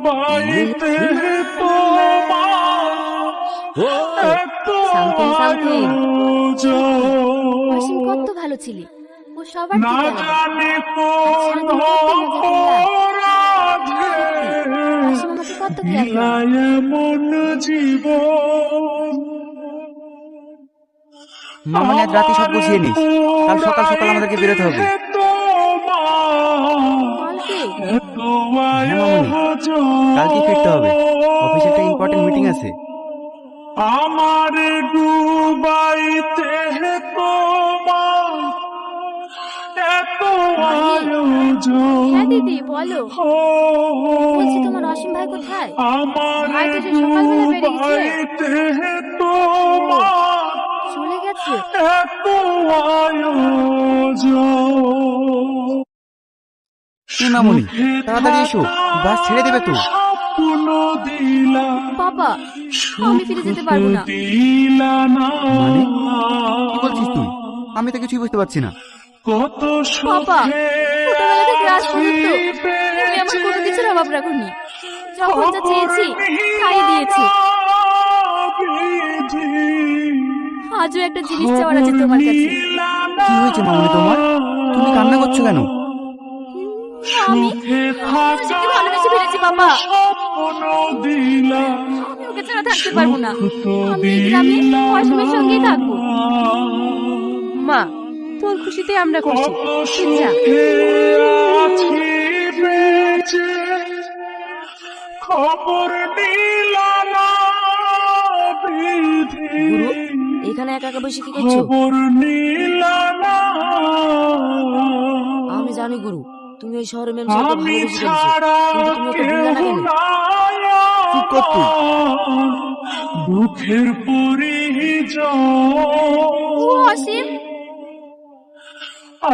ডুবাইতে something অসীম কত ভালো ছিলি, ও সবার না থেকে জানি আলাদা। অসীম আমাকে কত কেয়ার করে। মন জীবন মামনি আজ রাতে সব গুছিয়ে নিস, কাল সকাল সকাল আমাদেরকে বেরোতে হবে। কালকে হ্যাঁ মামনি, কালকে ফিরতে হবে, অফিসে একটা ইম্পর্টেন্ট মিটিং আছে। আমার ডুবাইতে তোমার এত আয়োজন। হ্যাঁ দিদি বলো, বলছি তোমার অসীম ভাই কোথায়? আমার ভাই তো সে সকালবেলা বেরিয়ে গেছে। ডুবাইতে তোমার চলে গেছে? এত আয়োজন। এই মামনি তাড়াতাড়ি এসো, বাস ছেড়ে দেবে তো। বাবা আমি ফিরে যেতে পারবো না। মানে কি বলছিস তুই? আমি তো কিছুই বুঝতে পারছি না। বাবা ছোটবেলা থেকে আজ পর্যন্ত তুমি আমার কোনো কিছুর অভাব রাখোনি, যখন যা চেয়েছি তাই দিয়েছি। আজও একটা জিনিস চাওয়ার আছে তোমার কাছে। কি হয়েছে মামনি তোমার? তুমি কান্না করছো কেন? আমি আশিককে ভালোবেসে ফেলেছি বাবা। আমি ওকে ছাড়া থাকতে পারবো না। আমি এই গ্রামে অসীমের সঙ্গেই থাকবো। মা তোর খুশিতে আমরা খুশি। যা। খবর গুরু এখানে একা একা বসে কি করছো? আমি জানি গুরু তুমি এই শহরে মেম সাহেবকে ভালোবেসে ফেলেছো, কিন্তু তুমি ওকে ভুললে না কেন? চুপ কর তুই। দুঃখের পরিজন ও অসীম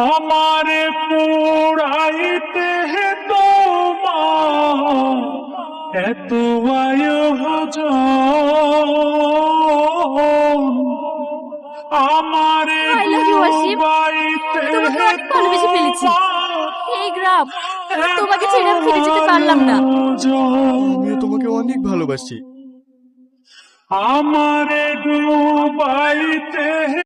আমারে পোড়াইতে তোমার এত আয়োজন। আমারে I love you, অসীম। ডুবাইতে তোমাকে অনেক ভালোবেসে ফেলেছি। এই গ্রাম তোমাকে ছেড়ে আমি ফিরে যেতে পারলাম না। আমিও তোমাকে অনেক ভালোবাসি। আমারে ডুবাইতে